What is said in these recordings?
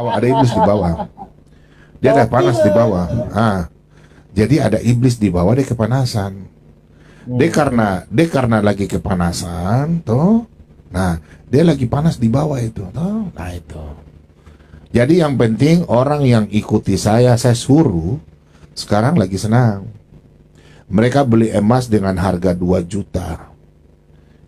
Ada iblis di bawah. Dia ada panas di bawah. Jadi ada iblis di bawah, dia kepanasan. Dia karena lagi kepanasan, tuh. Nah, dia lagi panas di bawah itu, tuh. Nah itu. Jadi yang penting orang yang ikuti saya suruh, sekarang lagi senang. Mereka beli emas dengan harga 2 juta.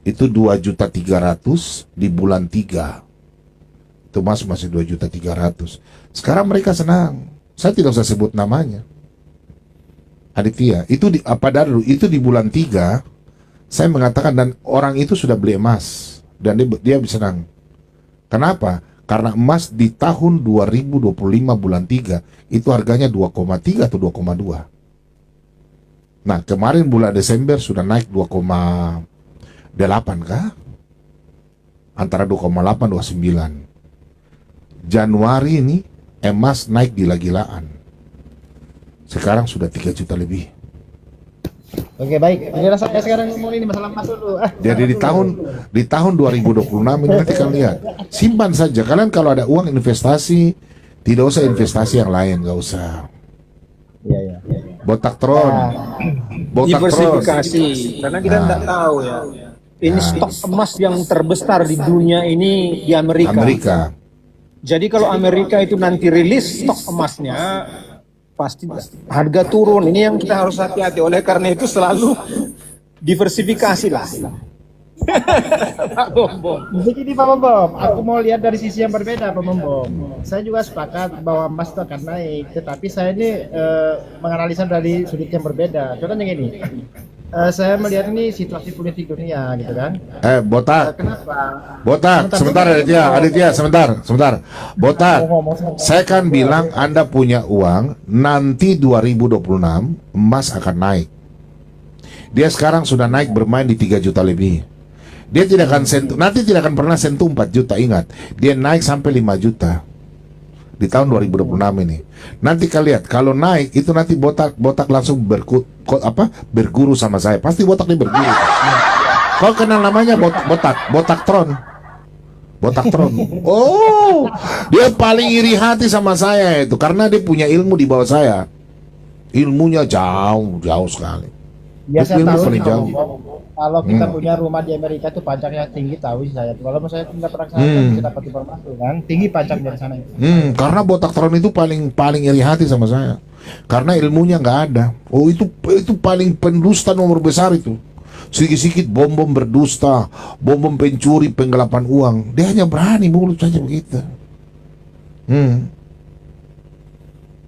Itu 2.300.000 di bulan 3. Itu emas masih 2.300.000. Sekarang mereka senang. Saya tidak usah sebut namanya. Aditya, itu pada dulu itu di bulan 3 saya mengatakan, dan orang itu sudah beli emas dan dia bisa senang. Kenapa? Karena emas di tahun 2025 bulan 3 itu harganya 2,3 atau 2,2. Nah, kemarin bulan Desember sudah naik 2,8 kah? Antara 2,8 2,9. Januari ini emas naik gila-gilaan. Sekarang sudah 3 juta lebih. Oke, baik. Ini saya sekarang ngomong ini masalah emas dulu. Jadi di tahun 2026 ini nanti kalian lihat. Simpan saja. Kalian kalau ada uang investasi, tidak usah investasi yang lain, nggak usah. Iya. Botak tron. Diversifikasi, karena kita tidak tahu ya. Ini stok emas yang terbesar di dunia ini di Amerika. Jadi kalau Amerika itu nanti rilis stok emasnya, pasti harga turun. Ini yang kita harus hati-hati. Oleh karena itu selalu diversifikasi lah. Pak Bom. Begini Pak Bom, aku mau lihat dari sisi yang berbeda Pak Bom. Saya juga sepakat bahwa emas itu akan naik, tetapi saya ini menganalisa dari sudut yang berbeda. Contohnya gini, saya melihat ini situasi politik dunia gitu kan. Botak. Kenapa? Botak, sebentar Aditya, sebentar. Botak, saya kan bilang Anda punya uang, nanti 2026 emas akan naik. Dia sekarang sudah naik bermain di 3 juta lebih. Dia tidak akan sentuh, nanti tidak akan pernah sentuh 4 juta, ingat. Dia naik sampai 5 juta di tahun 2026 ini. Nanti kalian lihat, kalau naik itu nanti botak langsung berguru sama saya. Pasti botak ini berguru. Kau kenal namanya botak tron. Oh, dia paling iri hati sama saya itu karena dia punya ilmu di bawah saya. Ilmunya jauh sekali. Biasa Ilmu tahu paling jauh. Kalau kita punya rumah di Amerika itu pajaknya tinggi, tahu sih saya. Kalau saya tidak pernah sana, kita dapat informasi kan, tinggi pajak dari sana itu. Karena botak tron itu paling iri hati sama saya. Karena ilmunya nggak ada. Oh, itu paling pendusta nomor besar itu. Sedikit-sedikit bom berdusta, bom pencuri, penggelapan uang. Dia hanya berani mulut saja begitu.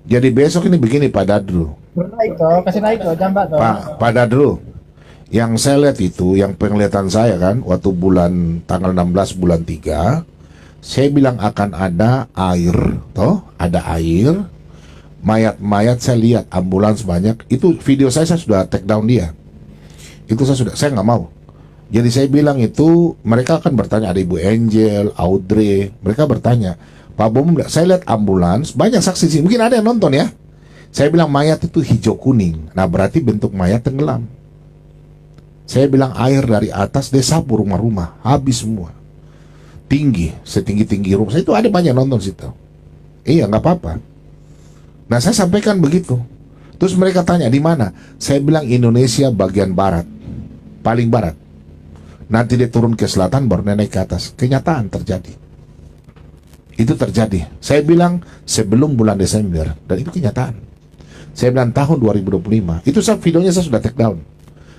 Jadi besok ini begini Pak Dadru. Naik toh, kasih naik toh, jambak toh. Pak Dadru, yang saya lihat itu, yang penglihatan saya kan, waktu tanggal 16 bulan 3, saya bilang akan ada air, ada air, mayat-mayat saya lihat, ambulans banyak, itu video saya sudah take down dia. Itu saya nggak mau. Jadi saya bilang itu, mereka akan bertanya, ada Ibu Angel, Audrey, mereka bertanya, Pak Bom, saya lihat ambulans, banyak saksi sih, mungkin ada yang nonton ya. Saya bilang mayat itu hijau kuning, nah berarti bentuk mayat tenggelam. Saya bilang air dari atas dia sapu rumah-rumah, habis semua. Tinggi, setinggi-tinggi rumah. Saya itu ada banyak nonton situ. Iya, nggak apa-apa. Nah, saya sampaikan begitu. Terus mereka tanya, di mana? Saya bilang Indonesia bagian barat. Paling barat. Nanti dia turun ke selatan, baru naik ke atas. Kenyataan terjadi. Itu terjadi. Saya bilang sebelum bulan Desember. Dan itu kenyataan. Saya bilang tahun 2025. Itu videonya saya sudah take down.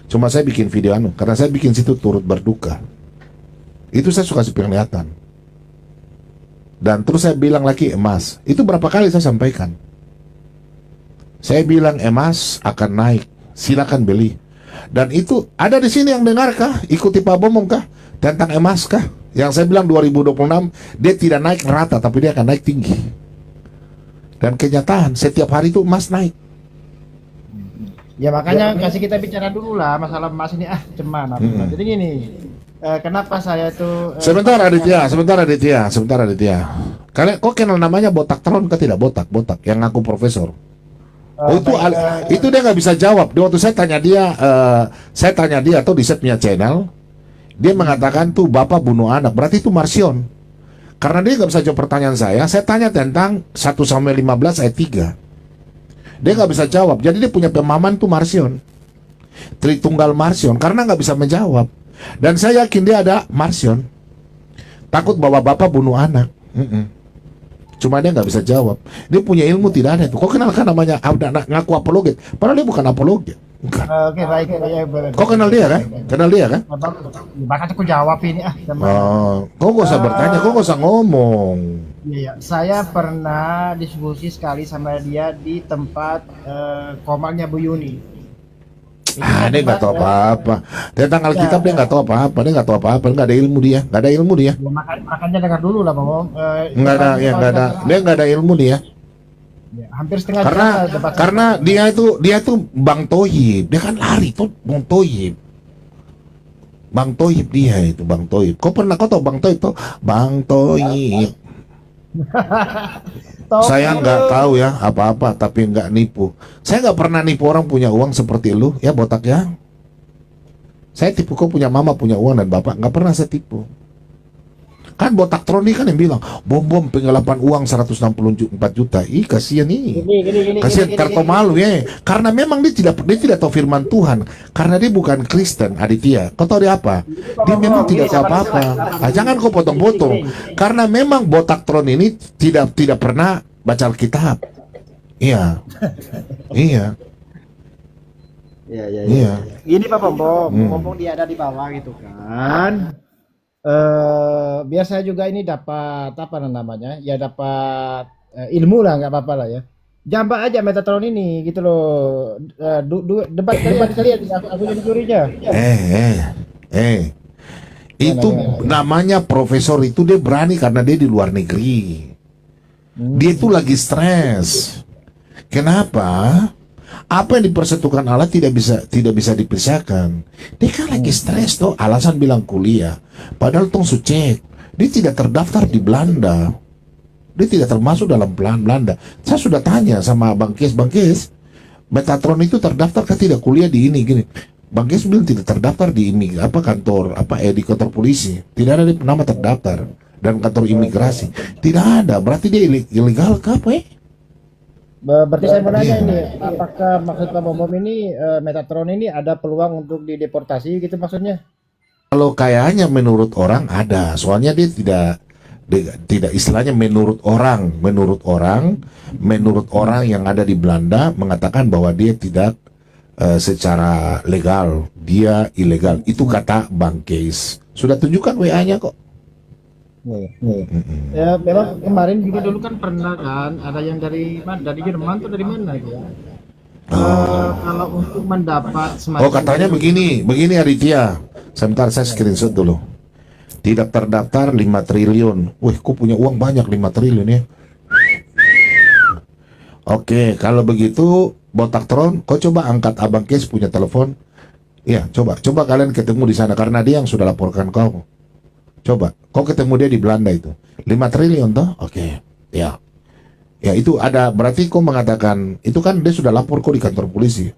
Cuma saya bikin video karena saya bikin situ turut berduka. Itu saya suka kasih penglihatan. Dan terus saya bilang lagi emas. Itu berapa kali saya sampaikan. Saya bilang emas akan naik. Silakan beli. Dan itu ada di sini yang dengar kah? Ikuti Pak Bom kah? Tentang emas kah? Yang saya bilang 2026 dia tidak naik rata, tapi dia akan naik tinggi. Dan kenyataan setiap hari itu emas naik. Ya makanya kasih kita bicara dulu lah masalah emas ini cuman. Jadi gini, kenapa saya tuh sebentar Aditya. Kalian kok kenal namanya botak tron kah? Tidak, botak yang ngaku profesor. Itu dia nggak bisa jawab. Waktu saya tanya dia atau di set punya channel, dia mengatakan tuh bapak bunuh anak, berarti itu Marsion. Karena dia nggak bisa jawab pertanyaan saya tanya tentang 1 sampai 15 ayat 3. Dia nggak bisa jawab, jadi dia punya pemahaman tuh Marsion, Tritunggal Marsion, karena nggak bisa menjawab. Dan saya yakin dia ada Marsion, takut bahwa bapak bunuh anak. Cuma dia nggak bisa jawab. Dia punya ilmu tidak ada itu. Kok kenal kan namanya ngaku apologet? Padahal dia bukan apologet. Bukan. Oke, baik. Kok kenal dia kan? Kenal dia kan? Bahkan aku jawab ini Kok gak usah bertanya, kok gak usah ngomong. Iya, saya pernah diskusi sekali sama dia di tempat komalnya Bu Yuni. Dia nggak tahu apa-apa. Tentang Alkitab dia nggak tahu apa-apa. Dia nggak tahu apa-apa. Nggak ada ilmu dia. Nggak ada ilmu dia. Ya, makanya dengar dulu lah, Bang. Nggak ada, ya nggak ada. Dia nggak ada ilmu dia. Ya, hampir setengah Karena dia itu Bang Toyib. Dia kan lari tuh Bang Toyib. Bang Toyib dia itu Bang Toyib. Kau tahu Bang Toyib tuh? Bang Toyib. Saya nggak tahu ya apa-apa, tapi nggak nipu. Saya nggak pernah nipu orang punya uang seperti lu, ya botak ya. Saya tipu kau punya mama punya uang dan bapak, nggak pernah saya tipu. Kan botak Troni kan yang bilang bom penggelapan uang 164 juta. Ih kasihan nih. Kasihan Karto malu ya. Karena memang dia tidak tahu firman Tuhan. Karena dia bukan Kristen, Aditya. Kau tahu dia apa? Dia memang tidak tahu apa-apa. Jangan kau potong-potong. Karena memang botak Tron ini tidak pernah baca Alkitab. Iya. Iya. Iya. Gini Pak Pompong, Pompong dia ada di bawah gitu kan. Biar saya juga ini dapat apa namanya, ya dapat ilmu lah, nggak apa-apa lah ya. Jambak aja Metatron ini gitu loh. Debat kalian, aku jadi jurinya. Itu namanya profesor itu dia berani karena dia di luar negeri. Dia itu lagi stres. Kenapa? Apa yang dipersatukan Allah tidak bisa dipisahkan. Dia kan lagi stres tuh, alasan bilang kuliah. Padahal tong sucek, dia tidak terdaftar di Belanda. Dia tidak termasuk dalam plan Belanda. Saya sudah tanya sama Bang Kes, Metatron itu terdaftar kan tidak kuliah di ini gini. Bang Kes bilang tidak terdaftar di di kantor polisi. Tidak ada nama terdaftar dan kantor imigrasi. Tidak ada, berarti dia ilegal ke apa ya? Berarti saya mau nanya ini, apakah maksud Pak Bom ini Metatron ini ada peluang untuk dideportasi gitu maksudnya? Kalau kayaknya menurut orang ada, soalnya dia tidak istilahnya menurut orang yang ada di Belanda mengatakan bahwa dia tidak secara legal, dia ilegal. Itu kata Bang Keis. Sudah tunjukkan WA-nya kok. Ya memang kemarin juga dulu kan pernah kan ada yang dari Jerman tuh dari mana gitu ya. Kalau untuk mendapat semacam katanya begini Aditya. Sebentar saya screenshot dulu. Tidak terdaftar 5 triliun. Wih, kok punya uang banyak 5 triliun ya. Oke, kalau begitu botak Tron, kau coba angkat Abang Kes punya telepon. Iya, coba kalian ketemu di sana karena dia yang sudah laporkan kau. Coba, kau ketemu dia di Belanda itu 5 triliun toh? Oke, ya. Ya itu ada, berarti kau mengatakan, itu kan dia sudah lapor kau di kantor polisi.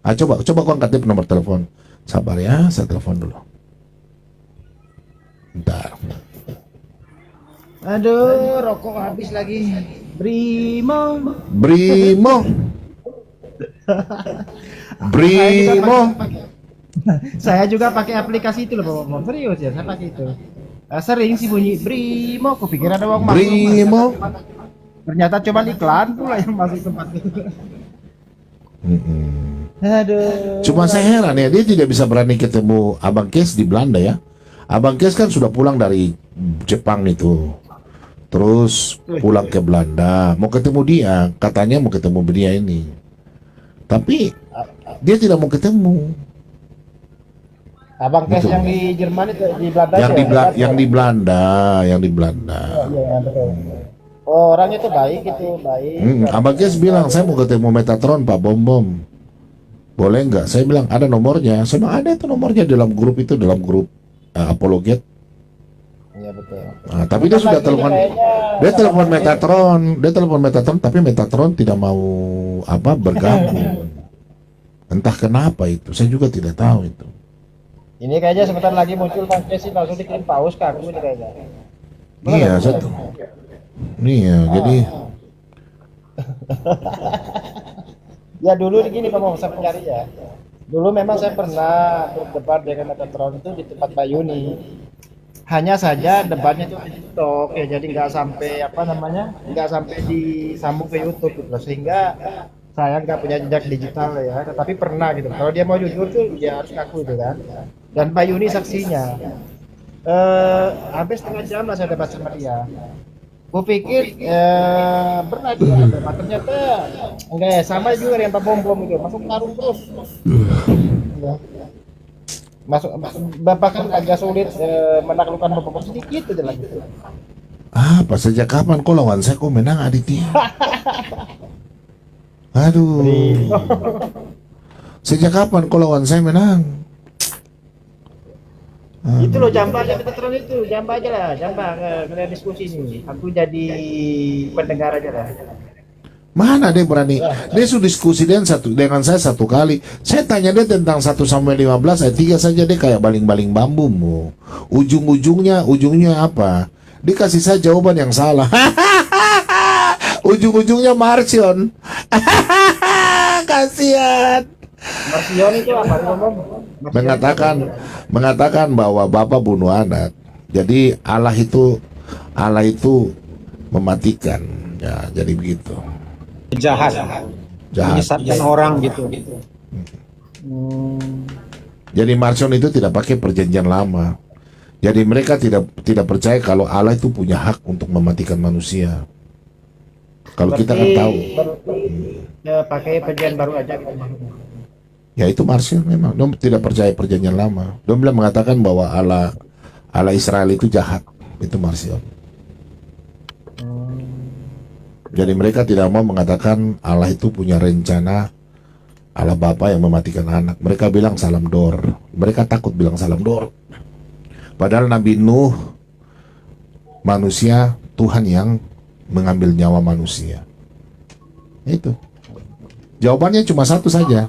Coba kau angkat dia nomor telepon. Sabar ya, saya telepon dulu. Bentar. Aduh, rokok habis lagi. Brimo. Saya juga pakai aplikasi itu loh, Bang. Serius ya, saya pakai itu. Sering sih bunyi Brimo, aku pikir ada uang masuk. Brimo. Ternyata cuma iklan pula yang masuk tempat itu. Aduh. Cuma saya heran ya, dia tidak bisa berani ketemu Abang Kes di Belanda ya. Abang Kes kan sudah pulang dari Jepang itu. Terus pulang ke Belanda, mau ketemu dia, katanya mau ketemu dia ini. Tapi dia tidak mau ketemu. Abang Kes yang di Jerman itu di Belanda yang di Belanda. Iya, betul. Oh, orangnya tuh baik itu, baik. Abang Kes bilang, saya mau ketemu Metatron Pak Bom. Boleh nggak? Saya bilang ada nomornya. Saya bilang ada itu nomornya dalam grup apologet. Iya betul. Nah, tapi dia sudah telepon, dia telepon Metatron, tapi Metatron tidak mau bergabung. Entah kenapa itu, saya juga tidak tahu itu. Ini kayaknya sebentar lagi muncul Bang Kes langsung dikirim paus ke aku ini kayaknya. Iya, satu. Iya, jadi Ya dulu gini Pak Mom, saya pencari ya. Dulu memang saya pernah berdebat dengan Metatron itu di tempat Bayuni. Hanya saja debatnya itu di TikTok ya, jadi nggak sampai apa namanya, nggak sampai disambung ke YouTube gitu. Sehingga saya nggak punya jejak digital ya, tetapi pernah gitu. Kalau dia mau jujur tuh dia harus ngaku itu kan. Dan Bayuni saksinya. Habis setengah jam lah saya debat sama dia. Gue pikir pernah juga debat, ternyata enggak ya, sama juga dengan Pak Bom itu, masuk karung terus. Ya. Bahkan agak sulit menaklukkan Pak Bom sedikit aja lagi. apa sejak kapan kok lawan saya kok menang Aditya? Aduh. Sejak kapan kok lawan saya menang? Itu loh jamba aja Metatron itu, jamba aja lah, jamba kalian diskusi ini. Aku jadi pendengar aja lah. Mana dia berani? Dia sudah diskusi dengan saya satu kali. Saya tanya dia tentang 1 Samuel 15 ayat 3 saja, dia kayak baling-baling bambu. Ujungnya apa? Dia kasih saya jawaban yang salah. Ujung-ujungnya Marcion. Kasihan. Marsion itu apa ngomong? Mengatakan bahwa Bapak bunuh anak. Jadi Allah itu mematikan. Ya, jadi begitu. Jahat, menyesatkan orang gitu. Jadi Marcion itu tidak pakai perjanjian lama. Jadi mereka tidak percaya kalau Allah itu punya hak untuk mematikan manusia. Kalau kita kan tahu. Pakai perjanjian baru aja gitu. Ya itu Marcion memang. Dia tidak percaya perjanjian lama. Dia bilang mengatakan bahwa Allah Israel itu jahat. Itu Marcion. Jadi mereka tidak mau mengatakan Allah itu punya rencana Allah Bapa yang mematikan anak. Mereka bilang salam dor. Mereka takut bilang salam dor. Padahal Nabi Nuh manusia, Tuhan yang mengambil nyawa manusia. Itu. Jawabannya cuma satu saja.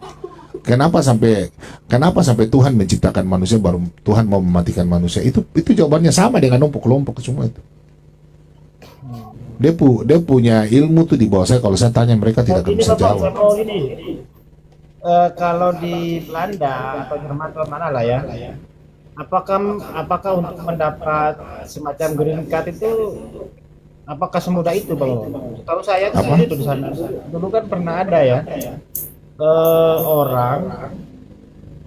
Kenapa sampai Tuhan menciptakan manusia baru Tuhan mau mematikan manusia? Itu jawabannya sama dengan kelompok semua itu. Dia punya ilmu tuh di bawah saya. Kalau saya tanya mereka tidak akan bisa jawab. Kalau di Belanda atau Jerman atau mana lah ya, apakah untuk mendapat semacam green card itu apakah semudah itu Bang? Tahu saya tuh itu di sana. Dulu kan pernah ada ya orang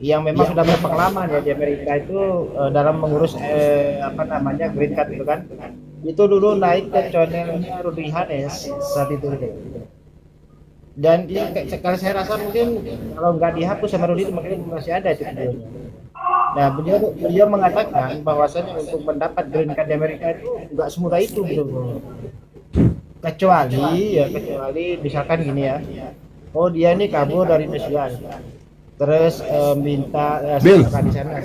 yang memang sudah berpengalaman ya di Amerika itu dalam mengurus green card itu kan. Itu dulu naik ke channelnya Rudy Hanes saat itu. Dan dia kalau saya rasa mungkin kalau nggak dihapus sama Rudy mungkin masih ada itu videonya. Nah beliau mengatakan bahwasanya untuk mendapat green card di Amerika itu nggak semudah itu gitu. Kecuali misalkan gini ya, oh dia ini kabur dari Indonesia, terus minta di sana.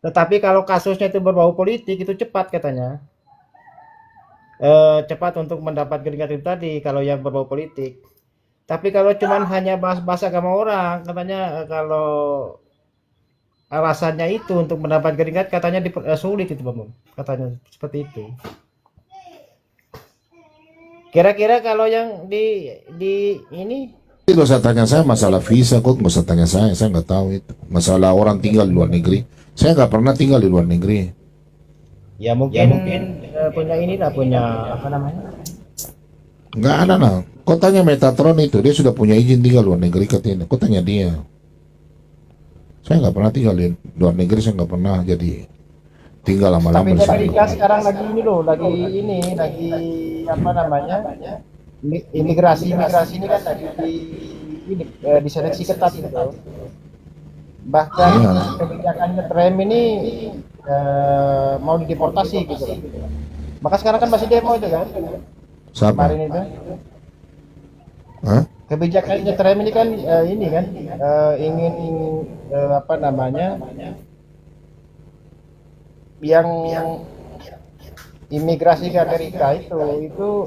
Tetapi kalau kasusnya itu berbau politik itu cepat katanya. Cepat untuk mendapat green card itu tadi kalau yang berbau politik. Tapi kalau cuman hanya bahas agama orang, katanya kalau alasannya itu untuk mendapat green card katanya sulit itu Bang. Katanya seperti itu. Kira-kira kalau yang di ini Nggak usah tanya saya masalah visa kok, nggak usah tanya saya nggak tahu itu. Masalah orang tinggal di luar negeri, saya nggak pernah tinggal di luar negeri. ya mungkin punya apa namanya? Nggak ada nah. Kau tanya Metatron itu, dia sudah punya izin tinggal luar negeri katanya. Kau tanya dia. Saya nggak pernah tinggal di luar negeri, saya nggak pernah jadi tinggal lama-lama. Tapi di Amerika sekarang lagi apa namanya? Imigrasi ini kan lagi diseleksi ketat gitu. Bahkan kebijakannya Trump ini mau dideportasi gitu. Maka sekarang kan masih demo itu kan? Siapa? Kemarin itu. Hah? Kebijakannya Trump ini kan ingin apa namanya? Yang imigrasi ke Amerika itu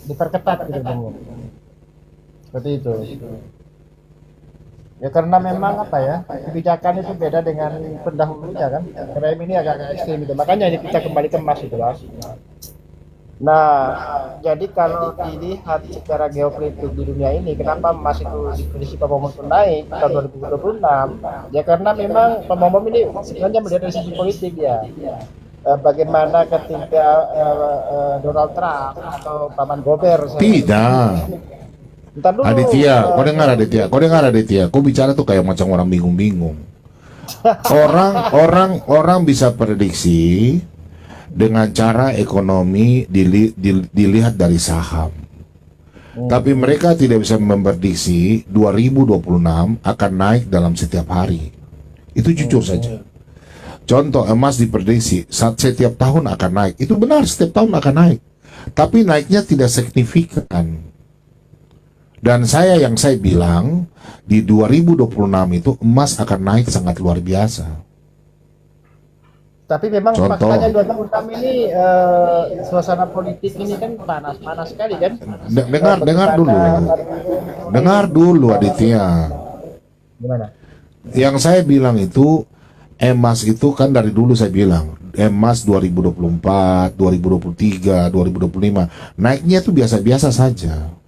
diperketat gitu Bang. Seperti itu. Ya karena memang apa ya, kebijakan itu beda dengan pendahulunya kan. Karena ini agak ekstrim itu. Makanya ini kita kembali ke emas itu Mas. Nah, jadi kalau dilihat secara geopolitik di dunia ini, kenapa emas itu diprediksi Pak Momon itu naik tahun 2026? Ya karena memang Pak Momon ini sebenarnya melihat dari sisi politik ya. Bagaimana ketika Donald Trump atau Paman Gober, Tidak. entar dulu, Aditya, kau dengar Aditya, kau bicara tuh kayak macam orang bingung-bingung. Orang bisa prediksi dengan cara ekonomi dilihat dari saham. Tapi mereka tidak bisa memprediksi 2026 akan naik dalam setiap hari. Itu jujur saja. Contoh, emas diprediksi setiap tahun akan naik. Itu benar, setiap tahun akan naik. Tapi naiknya tidak signifikan. Dan yang saya bilang, di 2026 itu emas akan naik sangat luar biasa. Tapi memang Contoh. faktanya 2006 ini suasana politik ini kan panas sekali kan. Dengar dulu Aditya. Gimana? Yang saya bilang itu, emas itu kan dari dulu saya bilang, emas 2024, 2023, 2025, naiknya itu biasa-biasa saja.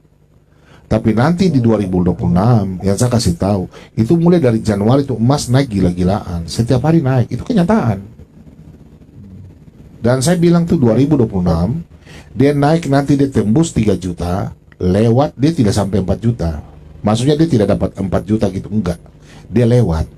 Tapi nanti di 2026, yang saya kasih tahu, itu mulai dari Januari itu emas naik gila-gilaan, setiap hari naik, itu kenyataan. Dan saya bilang tuh 2026, dia naik nanti dia tembus 3 juta, lewat dia tidak sampai 4 juta. Maksudnya dia tidak dapat 4 juta gitu, enggak. Dia lewat.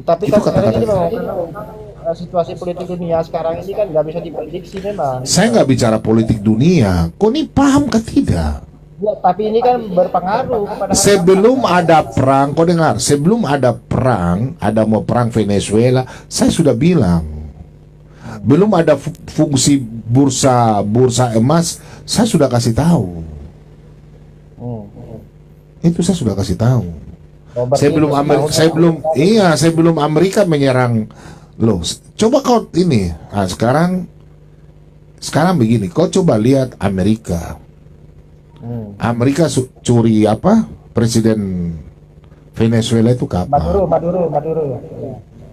Tapi Itu kan sekarang kata-kata. ini memang situasi politik dunia sekarang ini kan nggak bisa diprediksi memang. Saya nggak bicara politik dunia, kau ini paham ke tidak? Ya, tapi ini kan berpengaruh kepada Sebelum ada perang, kau dengar, sebelum ada perang, ada mau perang Venezuela, saya sudah bilang, belum ada fungsi bursa emas, saya sudah kasih tahu. Itu saya sudah kasih tahu. Sebelum Amerika menyerang, loh, coba kau ini, nah, sekarang begini, kau coba lihat Amerika. Amerika curi apa? Presiden Venezuela itu kapan? Maduro.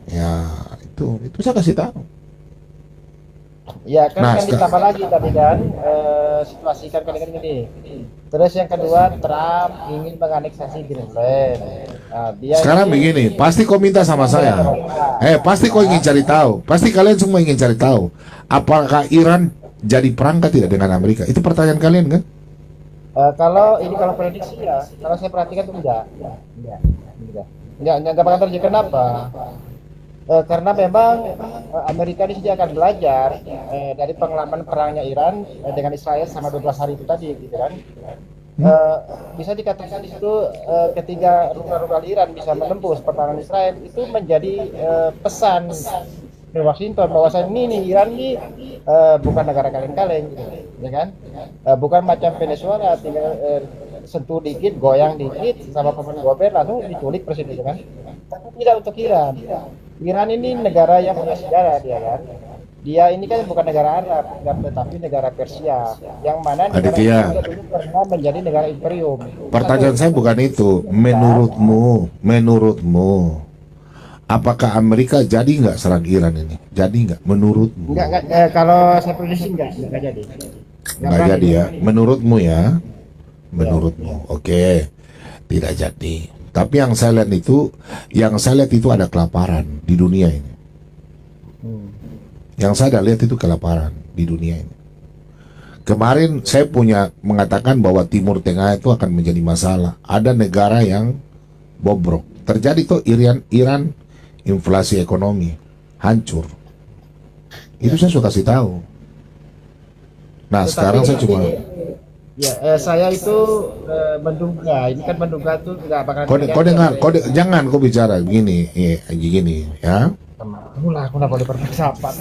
Ya, itu saya kasih tahu. Ya kan, Nah, ditambah lagi tadi kan situasi kan gini. Terus yang kedua, Trump ingin menganeksasi Greenland. Nah, dia Sekarang ini- begini, pasti kau minta sama saya. Pasti kau ingin cari tahu. Pasti kalian semua ingin cari tahu. Apakah Iran jadi perangkat tidak dengan Amerika? Itu pertanyaan kalian kan? kalau prediksi ya, kalau saya perhatikan tuh enggak bakal terjadi. Kenapa? Karena memang Amerika di sini akan belajar dari pengalaman perangnya Iran dengan Israel sama 12 hari itu tadi, gitu kan. Bisa dikatakan di situ ketika rudal Iran bisa menembus pertahanan Israel, itu menjadi pesan dari Washington bahwasanya ini Iran ini bukan negara kaleng-kaleng, gitu, ya kan? Bukan macam Venezuela, tinggal sentuh dikit, goyang dikit sama pemain gober langsung diculik presiden, kan? Tapi tidak untuk Iran. Iran ini negara yang punya sejarah, dia kan. Dia ini kan bukan negara Arab, tetapi negara Persia, yang mana negara Aditya, Persia dulu pernah menjadi negara imperium. pertanyaan saya bukan itu. Menurutmu, apakah Amerika jadi nggak serang Iran ini? Jadi nggak? Menurutmu? Enggak, kalau saya prediksi enggak jadi. Nggak jadi ya? Menurutmu ya? Menurutmu, oke, tidak jadi. Tapi yang saya lihat itu ada kelaparan di dunia ini. Yang saya lihat itu kelaparan di dunia ini. Kemarin saya mengatakan bahwa Timur Tengah itu akan menjadi masalah. Ada negara yang bobrok. Terjadi tuh Iran inflasi ekonomi hancur. Itu saya suka kasih tahu. Nah, Tetapi sekarang saya cuma saya itu menduga, ini kan menduga tuh nggak bakal jangan kau bicara begini, gini ya. Aku nggak boleh berpendapat.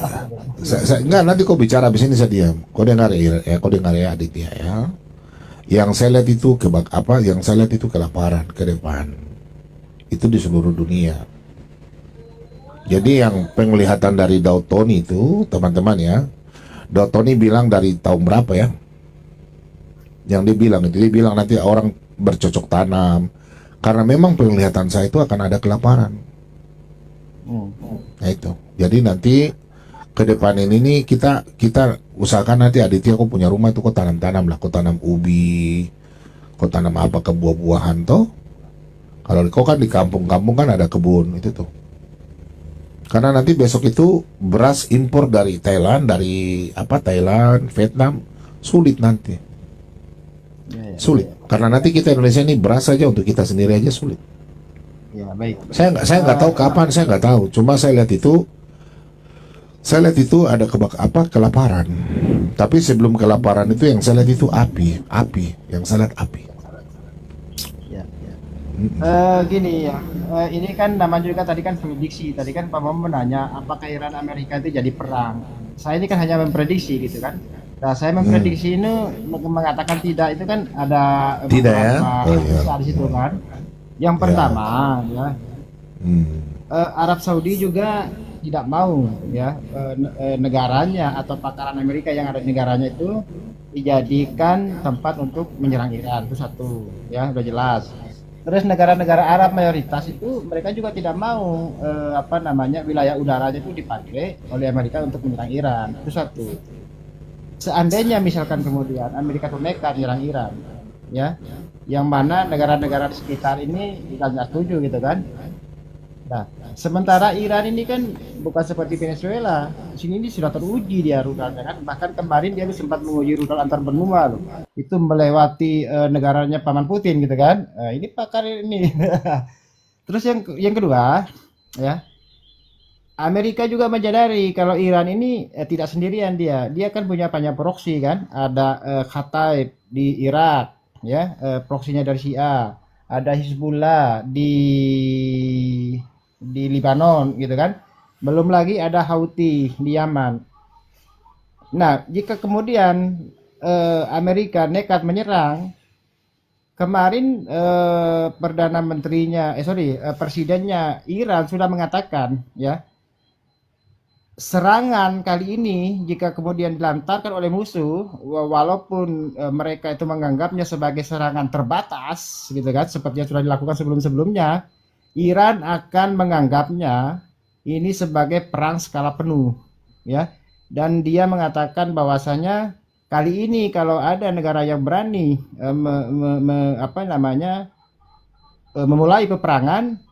Enggak, nanti kau bicara di sini saya diam. Kau dengar ya Aditya ya. Yang saya lihat itu yang saya lihat itu kelaparan ke depan. Itu di seluruh dunia. Jadi yang penglihatan dari Dow Tony itu, teman-teman ya. Dow Tony bilang dari tahun berapa ya? Yang dia bilang nanti orang bercocok tanam, Karena memang penglihatan saya itu akan ada kelaparan. Nah itu. Jadi nanti ke depan ini nih kita usahakan nanti Aditya kau punya rumah itu kau tanam-tanam lah, kau tanam ubi, kau tanam apa ke buah-buahan toh. Kalau kau kan di kampung-kampung kan ada kebun itu tuh. Karena nanti besok itu beras impor dari Thailand, Thailand, Vietnam sulit nanti. Sulit. Karena nanti kita Indonesia ini beras saja untuk kita sendiri aja sulit. Ya, baik. Saya nggak tahu kapan, saya nggak tahu. Cuma saya lihat itu ada kelaparan. Tapi sebelum kelaparan itu yang saya lihat itu api, yang saya lihat api. Ya, ya. Gini ya, ini kan namanya juga tadi kan prediksi. Tadi kan Pak Mom menanya apakah Iran Amerika itu jadi perang. Saya ini kan hanya memprediksi gitu kan. Nah, saya memprediksi ini mengatakan tidak itu kan ada Tidak ya? beberapa di situ kan. Yang pertama ya, Arab Saudi juga tidak mau ya negaranya atau pakaran Amerika yang ada di negaranya itu dijadikan tempat untuk menyerang Iran, itu satu ya, udah jelas. Terus negara-negara Arab mayoritas itu mereka juga tidak mau wilayah udaranya itu dipakai oleh Amerika untuk menyerang Iran, itu satu. Seandainya misalkan kemudian Amerika itu nekat menyerang Iran ya, yang mana negara-negara di sekitar ini tidak setuju gitu kan. Nah, sementara Iran ini kan bukan seperti Venezuela. Di sini ini sudah teruji dia rudalnya kan. Bahkan kemarin dia sempat menguji rudal antar benua loh. Itu melewati negaranya Paman Putin gitu kan. Ini pakar ini. Terus yang kedua, ya. Amerika juga menyadari kalau Iran ini tidak sendirian dia. Dia kan punya banyak proksi kan. Ada Kataib di Irak, ya, proksinya dari Syiah. Ada Hizbullah di Lebanon gitu kan. Belum lagi ada Houthi di Yaman. Nah, jika kemudian Amerika nekat menyerang, kemarin presidennya Iran sudah mengatakan ya, serangan kali ini jika kemudian dilantarkan oleh musuh, walaupun mereka itu menganggapnya sebagai serangan terbatas gitu kan, seperti yang sudah dilakukan sebelum-sebelumnya, Iran akan menganggapnya ini sebagai perang skala penuh ya. Dan dia mengatakan bahwasanya kali ini kalau ada negara yang berani memulai peperangan,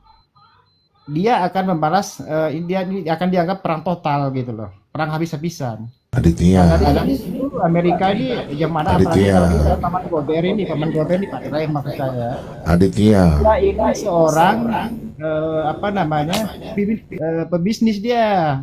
dia akan membalas, dia akan dianggap perang total gitu loh, perang habis-habisan. Aditya. Amerika ini yang mana Aditya. Paman Gober ini Pak Ray maksud saya. Aditya. Dia ini seorang pebisnis dia,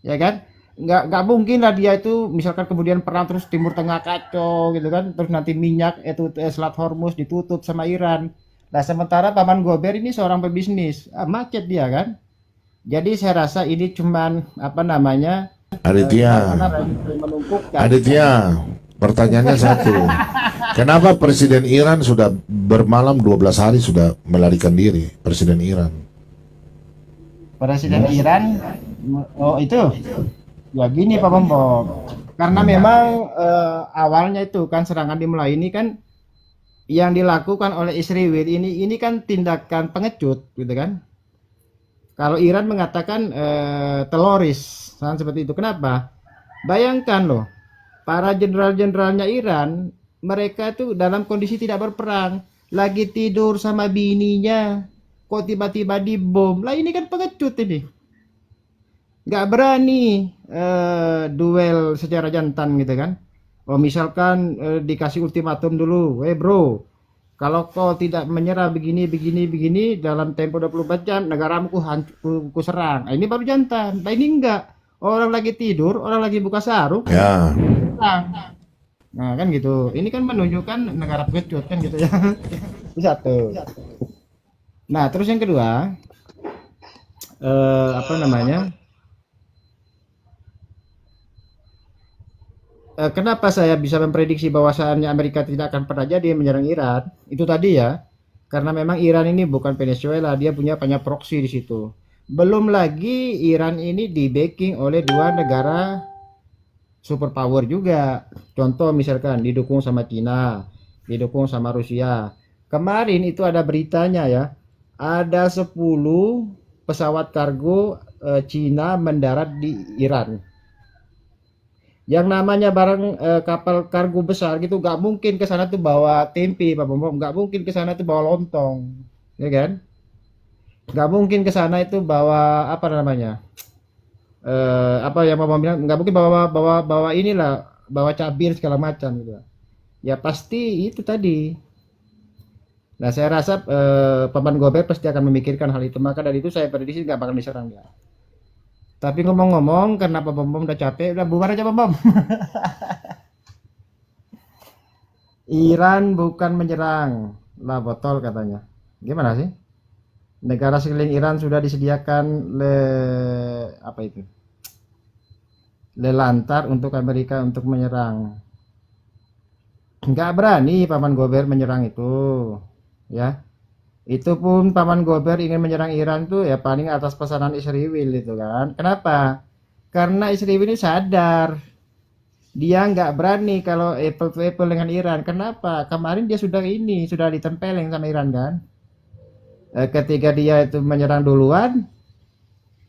ya kan? Nggak mungkin lah dia itu misalkan kemudian perang terus Timur Tengah kacau gitu kan, terus nanti minyak itu Selat Hormuz ditutup sama Iran. Nah, sementara Paman Gober ini seorang pebisnis, macet dia kan. Jadi saya rasa ini cuman Aditya, pertanyaannya satu. Kenapa Presiden Iran sudah bermalam 12 hari sudah melarikan diri? Presiden Iran. Presiden Iran, itu ya gini Pak Bombong. Karena memang awalnya itu kan serangan dimulai ini kan yang dilakukan oleh Israel ini kan tindakan pengecut gitu kan. Kalau Iran mengatakan teroris, seperti itu. Kenapa? Bayangkan loh, para jenderal-jenderalnya Iran, mereka tuh dalam kondisi tidak berperang, lagi tidur sama bininya, kok tiba-tiba dibom. Lah ini kan pengecut ini. Nggak berani duel secara jantan gitu kan. Oh misalkan dikasih ultimatum dulu, bro, kalau kau tidak menyerah begini dalam tempo 24 jam, negaramu ku serang. Nah, ini baru jantan. Nah, ini enggak. Orang lagi tidur, orang lagi buka sarung. Ya. Serang. Nah, kan gitu. Ini kan menunjukkan negara pengecut kan gitu ya. Itu satu. Nah, terus yang kedua, kenapa saya bisa memprediksi bahwasannya Amerika tidak akan pernah jadi menyerang Iran? Itu tadi ya, karena memang Iran ini bukan Venezuela, dia punya banyak proksi di situ. Belum lagi Iran ini di backing oleh dua negara superpower juga. Contoh misalkan didukung sama Cina, didukung sama Rusia. Kemarin itu ada beritanya ya, ada 10 pesawat kargo Cina mendarat di Iran. Yang namanya barang kapal kargo besar gitu nggak mungkin ke sana tuh bawa tempe, Pak Bom, nggak mungkin ke sana tuh bawa lontong, ya kan? Nggak mungkin ke sana itu bawa apa namanya? Apa yang Bapak bilang, nggak mungkin bawa bawa bawa inilah, bawa cabir segala macam gitu. Ya pasti itu tadi. Nah, saya rasa Paman Gober pasti akan memikirkan hal itu. Maka dari itu saya prediksi nggak bakal diserang dia. Tapi ngomong-ngomong, karena Pak Bom udah capek, udah bubar aja Bom. Iran bukan menyerang, lah botol katanya. Gimana sih? Negara sekeliling Iran sudah disediakan apa itu? Lelantar untuk Amerika untuk menyerang. Nggak berani Paman Gober menyerang itu, ya. Itu pun Paman Gober ingin menyerang Iran tuh ya paling atas pesanan Israel itu kan. Kenapa? Karena Israel ini sadar dia nggak berani kalau apple to apple dengan Iran. Kenapa? Kemarin dia sudah ditempelin sama Iran kan. Ketika dia itu menyerang duluan,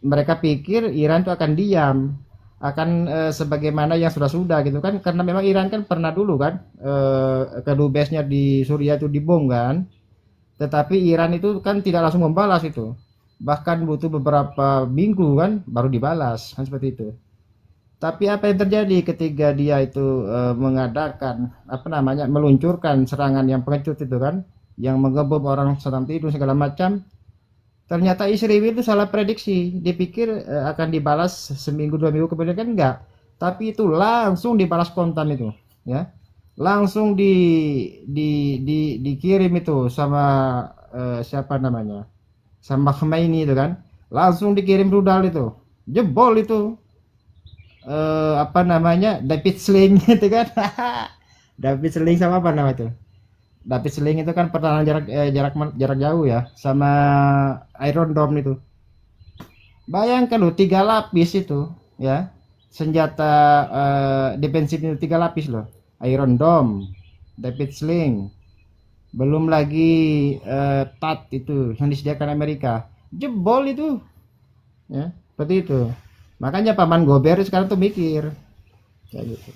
mereka pikir Iran itu akan diam, akan sebagaimana yang sudah gitu kan. Karena memang Iran kan pernah dulu kan kedubesnya di Suriah itu dibom kan. Tetapi Iran itu kan tidak langsung membalas itu. Bahkan butuh beberapa minggu kan baru dibalas kan seperti itu. Tapi apa yang terjadi ketika dia itu mengadakan meluncurkan serangan yang pengecut itu kan, yang menggebom orang sedang tidur segala macam. Ternyata Israel itu salah prediksi. Dipikir akan dibalas seminggu 2 minggu kemudian kan enggak. Tapi itu langsung dibalas kontan itu, ya. Langsung dikirim itu sama siapa namanya, sama Khomeini itu kan, langsung dikirim rudal itu, jebol itu David Sling itu kan. David Sling sama apa nama itu, David Sling itu kan pertahanan jarak jauh ya, sama Iron Dome itu. Bayangkan loh 3 lapis itu ya, senjata defensif itu 3 lapis loh. Iron Dome, David Sling, belum lagi TAT itu yang disediakan Amerika, jebol itu, ya seperti itu. Makanya Paman Gober sekarang tuh mikir kayak gitu.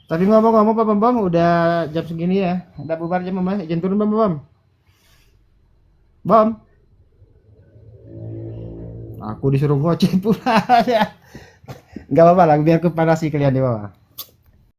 Tapi ngomong-ngomong Pak Bom, udah jam segini ya, udah bubar jam Bom, izin turun Bom. Aku disuruh ngoceh pula ya. Nggak apa-apa lah, biar kepanasi kalian di bawah.